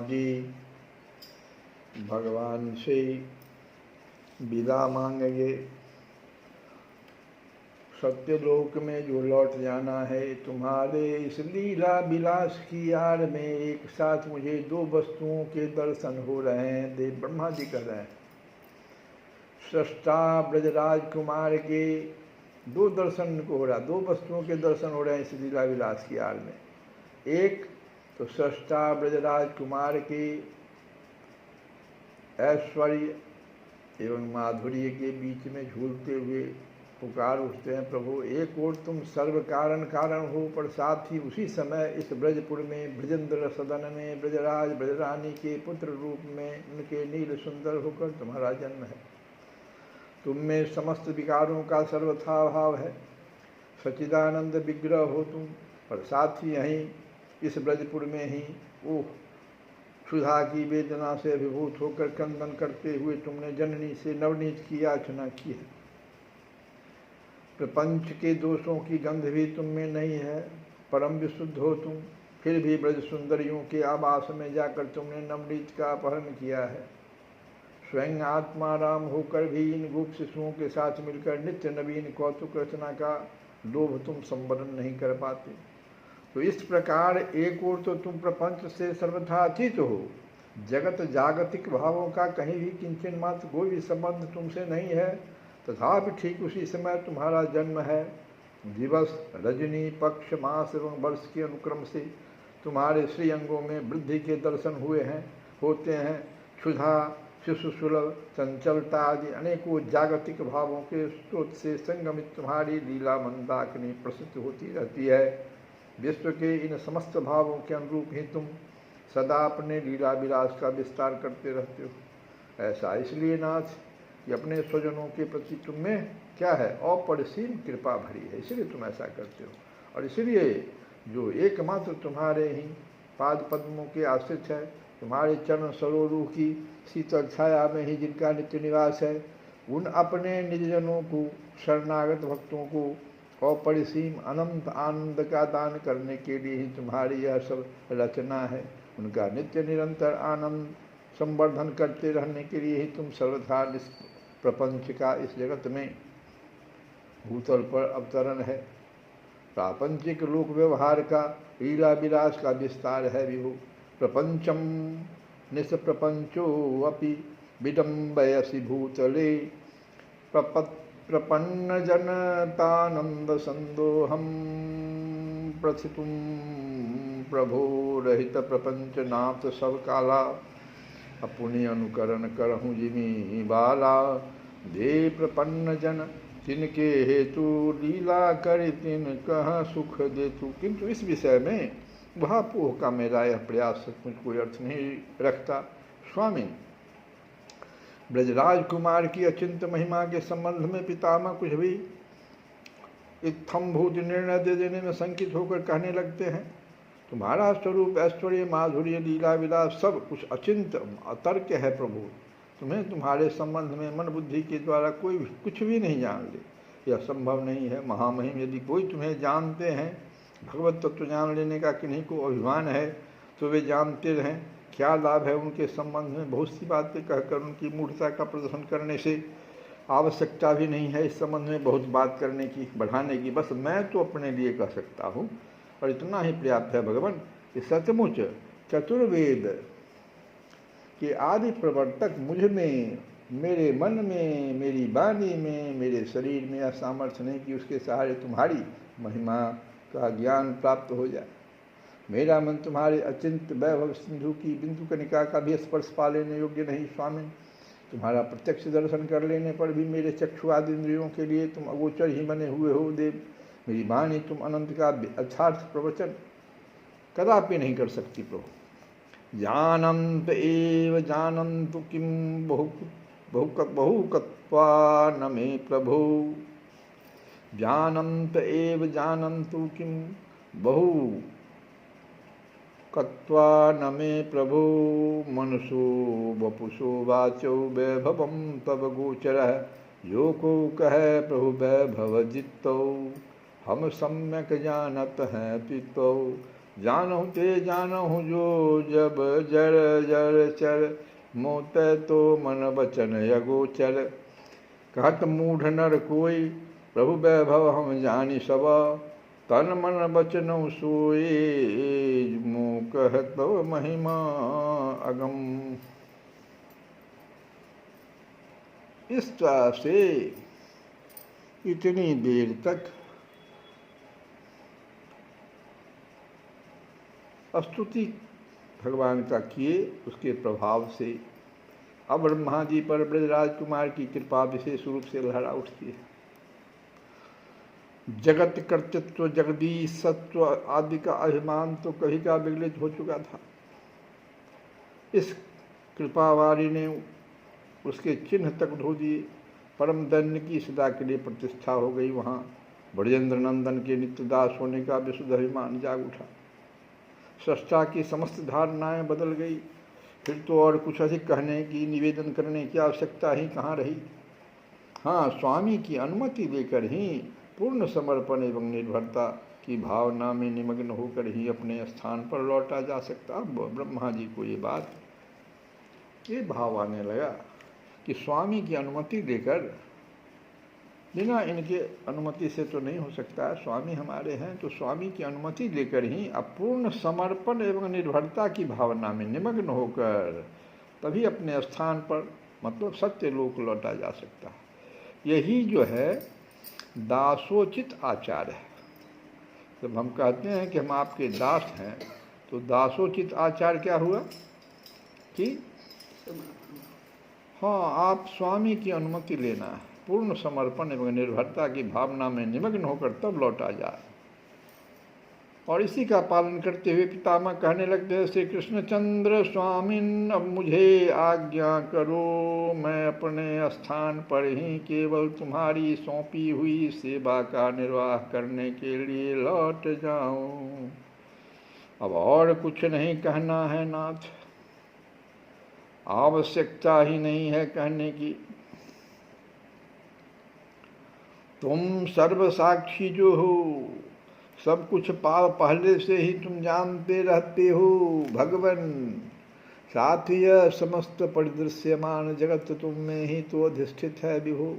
जी भगवान से विदा मांगेंगे। सत्यलोक में जो लौट जाना है, तुम्हारे इस लीला विलास की आड़ में एक साथ मुझे दो वस्तुओं के दर्शन हो रहे हैं। देव ब्रह्मा जी कर रहे हैं। सृष्टा ब्रजराज कुमार के दो दर्शन को हो रहा, दो वस्तुओं के दर्शन हो रहे हैं इस लीला विलास की आड़ में। एक तो सृष्टा ब्रजराज कुमार के ऐश्वर्य एवं माधुर्य के बीच में झूलते हुए पुकार उठते हैं, प्रभु एक ओर तुम सर्व कारण कारण हो, पर साथ ही उसी समय इस ब्रजपुर में ब्रजेंद्र सदन में ब्रजराज ब्रजरानी के पुत्र रूप में उनके नील सुंदर होकर तुम्हारा जन्म है। तुम में समस्त विकारों का सर्वथा भाव है, सच्चिदानंद विग्रह हो तुम, और साथ ही यहीं इस ब्रजपुर में ही ओह सुधा की वेदना से अभिभूत होकर क्रंदन करते हुए तुमने जननी से नवनीत की याचना की है। प्रपंच के दोषों की गंध भी तुम में नहीं है, परम विशुद्ध हो तुम, फिर भी ब्रज सुंदरियों के आवास में जाकर तुमने नवनीत का अपहरण किया है। स्वयं आत्मा राम होकर भी इन गोप शिशुओं के साथ मिलकर नित्य नवीन कौतुक रचना का लोभ तुम संवरण नहीं कर पाते। तो इस प्रकार एक ओर तो तुम प्रपंच से सर्वथा अतीत हो, जगत जागतिक भावों का कहीं भी किंचन मात्र कोई भी संबंध तुमसे नहीं है, तथापि ठीक उसी समय तुम्हारा जन्म है। दिवस रजनी पक्ष मास एवं वर्ष के अनुक्रम से तुम्हारे श्री अंगों में वृद्धि के दर्शन हुए हैं होते हैं। क्षुधा शिशु सुलभ चंचलता आदि अनेकों जागतिक भावों के स्रोत से संगमित तुम्हारी लीला मंदाकिनी प्रसिद्ध होती रहती है। विश्व के इन समस्त भावों के अनुरूप ही तुम सदा अपने लीला विलास का विस्तार करते रहते हो। ऐसा इसलिए नाथ कि अपने स्वजनों के प्रति तुम में क्या है, अपरिसीम कृपा भरी है, इसलिए तुम ऐसा करते हो। और इसलिए जो एकमात्र तुम्हारे ही पाद पद्मों के आश्रित है, तुम्हारे चरण सरोरू की शीतल छाया में ही जिनका नित्य निवास है, उन अपने निजजनों को शरणागत भक्तों को अपरिसीम अनंत आनंद का दान करने के लिए ही तुम्हारी यह सब रचना है। उनका नित्य निरंतर आनंद संवर्धन करते रहने के लिए ही तुम सर्वथा इस प्रपंच का इस जगत में भूतल पर अवतरण है। प्रापंचिक लोक व्यवहार का लीला विलास का विस्तार है विभु। प्रपंचम निष्प्रपंचो अपि विडम्बयसि भूतले प्रपन्न जनतानंद संदोहम प्रथितुम प्रभो रहित प्रपंच नाथ सब काला। अपने अनुकरण करहूँ जिमी बाला, दे प्रपन्न जन तिनके हेतु लीला कर तिन कहाँ सुख देतु। किंतु इस विषय में वहापोह का मेरा यह प्रयास सचमुच कोई अर्थ नहीं रखता। स्वामी, ब्रजराज कुमार की अचिंत महिमा के संबंध में पितामह कुछ भी इत्थम्भूत निर्णय दे देने में संकित होकर कहने लगते हैं। तुम्हारा स्वरूप ऐश्वर्य माधुर्य लीला विलास सब कुछ अचिंत अतर्क है प्रभु। तुम्हें तुम्हारे संबंध में मन बुद्धि के द्वारा कोई भी कुछ भी नहीं जान ले, यह संभव नहीं है। महामहिम यदि कोई तुम्हें जानते हैं, भगवत तत्व जान लेने का किन्हीं को अभिमान है तो वे जानते रहें। क्या लाभ है उनके संबंध में बहुत सी बातें कहकर उनकी मूढ़ता का प्रदर्शन करने से। आवश्यकता भी नहीं है इस संबंध में बहुत बात करने की, बढ़ाने की। बस मैं तो अपने लिए कह सकता हूँ और इतना ही पर्याप्त है भगवान कि सचमुच चतुर्वेद के आदि प्रवर्तक मुझ में, मेरे मन में, मेरी वाणी में, मेरे शरीर में यह सामर्थ्य नहीं कि उसके सहारे तुम्हारी महिमा का ज्ञान प्राप्त हो जाए। मेरा मन तुम्हारे अचिंत वैभव सिंधु की बिंदु कनिका का भी स्पर्श पा लेने योग्य नहीं स्वामी। तुम्हारा प्रत्यक्ष दर्शन कर लेने पर भी मेरे चक्षु आदि इंद्रियों के लिए तुम अगोचर ही बने हुए हो देव। मेरी वाणी तुम अनंत का अर्थार्थ प्रवचन कदापि नहीं कर सकती प्रभु। जानंत एव जानंतु किम बहुकत्वा न मे प्रभु। जानंत एव जानंतु किम बहु कत्वा न मे प्रभु। मनुषो वपुषो वाचो वैभवम तब गोचरः। यो को कहे प्रभु वैभव जितो, हम सम्यक जानत हैं पितो। जानहु ते जानहु जो जब जर जर चर, मोत तो मन वचन अगोचर। कहत मूढ़ नर कोई, प्रभु वैभव हम जानि सब, तन मन वचन सोए, मुँह कहत महिमा अगम। इस तरह से इतनी देर तक स्तुति भगवान का किए, उसके प्रभाव से अब ब्रह्मा जी पर ब्रजराज कुमार की कृपा विशेष रूप से लहरा उठती है। जगत कर्तृत्व, जगदीश सत्व आदि का अभिमान तो कभी का विगलित हो चुका था। इस कृपावारी ने उसके चिन्ह तक धो दिए। परम दैन्य की सदा के लिए प्रतिष्ठा हो गई। वहाँ ब्रजेंद्र नंदन के नित्यदास होने का विशुद्ध अभिमान जाग उठा। सृष्टा की समस्त धारणाएं बदल गई। फिर तो और कुछ अधिक कहने की, निवेदन करने की आवश्यकता ही कहाँ रही। हाँ, स्वामी की अनुमति लेकर ही, पूर्ण समर्पण एवं निर्भरता की भावना में निमग्न होकर ही अपने स्थान पर लौटा जा सकता। अब ब्रह्मा जी को ये भाव आने लगा कि स्वामी की अनुमति लेकर, बिना इनके अनुमति से तो नहीं हो सकता है। स्वामी हमारे हैं तो स्वामी की अनुमति लेकर ही अपूर्ण समर्पण एवं निर्भरता की भावना में निमग्न होकर तभी अपने स्थान पर, मतलब सत्य लोक लौटा जा सकता है। यही जो है दासोचित आचार है। जब हम कहते हैं कि हम आपके दास हैं, तो दासोचित आचार क्या हुआ कि हाँ, आप स्वामी की अनुमति लेना है, पूर्ण समर्पण एवं निर्भरता की भावना में निमग्न होकर तब लौटा जाए। और इसी का पालन करते हुए पितामह कहने लगते हैं, श्री कृष्णचंद्र स्वामिन अब मुझे आज्ञा करो, मैं अपने स्थान पर ही केवल तुम्हारी सौंपी हुई सेवा का निर्वाह करने के लिए लौट जाऊं। अब और कुछ नहीं कहना है नाथ, आवश्यकता ही नहीं है कहने की। तुम सर्वसाक्षी जो हो, सब कुछ पहले से ही तुम जानते रहते हो भगवन। साथ ही यह समस्त परिदृश्यमान जगत तुम में ही तो अधिष्ठित है विभो।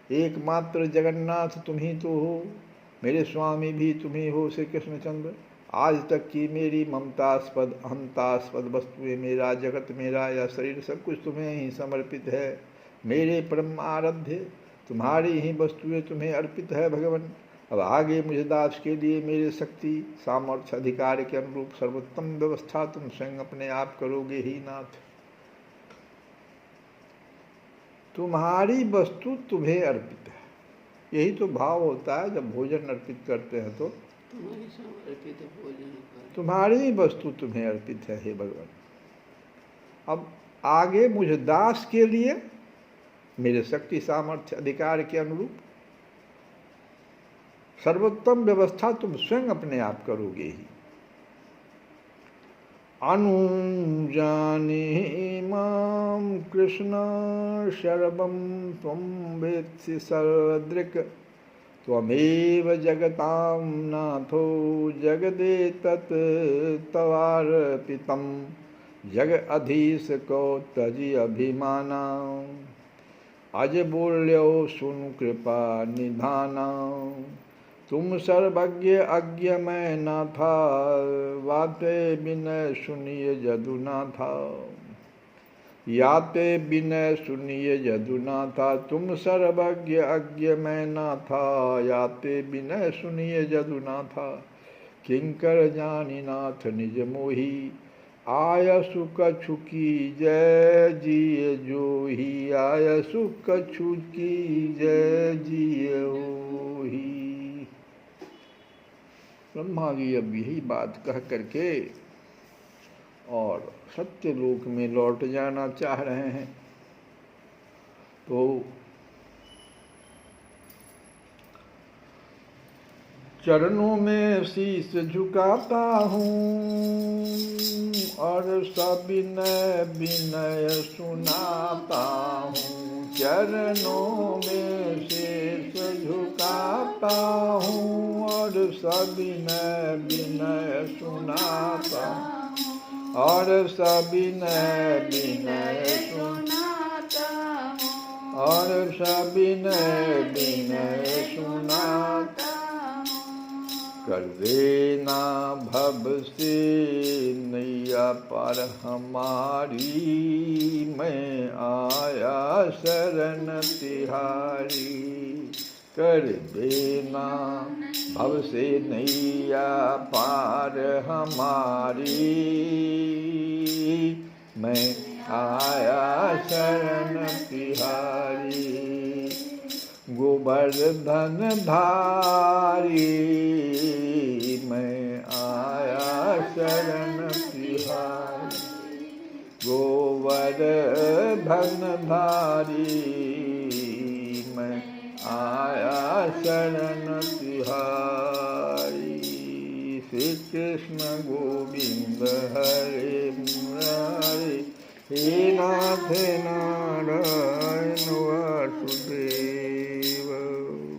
एकमात्र जगन्नाथ तुम ही तो हो, मेरे स्वामी भी तुम ही हो श्री कृष्णचंद्र। आज तक की मेरी ममतास्पद अहंतास्पद वस्तुएं, मेरा जगत, मेरा या शरीर, सब कुछ तुम्हें ही समर्पित है। मेरे परम आराध्य, तुम्हारी ही वस्तुएं तुम्हें अर्पित है भगवान। अब आगे मुझे दास के लिए मेरे शक्ति सामर्थ्य अधिकार के अनुरूप सर्वोत्तम व्यवस्था तुम स्वयं अपने आप करोगे ही नाथ। तुम्हारी वस्तु तुम्हें अर्पित है, यही तो भाव होता है जब भोजन अर्पित करते हैं तो तुम्हारी वस्तु तुम्हें अर्पित है हे भगवान। अब आगे मुझे दास के लिए मेरे शक्ति सामर्थ्य अधिकार के अनुरूप सर्वोत्तम व्यवस्था तुम स्वयं अपने आप करोगे ही। अनुजाने मां कृष्ण शर्वं त्वं वेत्सि सर्वदृक्, त्वमेव जगतां नाथो जगदेतत् तवार्पितं। जग अधीश को तजि अभिमाना, अज बोल्यो सुन कृपा निधाना। तुम सर्वज्ञ अज्ञ मैं ना था, वाते बिनय सुनिय जदु ना था। याते बिनय सुनिय जदु ना था, तुम सर्वज्ञ अज्ञ मैं ना था। याते बिनय सुनिय जदु ना था। किंकर जानी नाथ निज मोही, आय सुख छुकी जय जिय जोही। आय सुख छुकी जय जिय ओही। ब्रह्मा जी अब यही बात कह करके और सत्य लोक में लौट जाना चाह रहे हैं। तो चरणों में शीश झुकाता हूँ और सविनय विनय सुनाता हूँ। चरणों में शीश झुकाता हूँ और और सविनय विनय सुनाता और सविनय विनय सुनाता हूँ और सविनय विनय सुनाता कर देना भव से नैया पार हमारी, मैं आया शरण तिहारी। कर देना भव से नैया पार हमारी, मैं आया शरण तिहारी। गोवर्धन धारी मैं आया शरण तिहारी। गोवर्धन धारी मैं आया शरण तिहारी। श्री कृष्ण गोविंद हरे मुरारे, हे नाथ नारायण वासुदेव।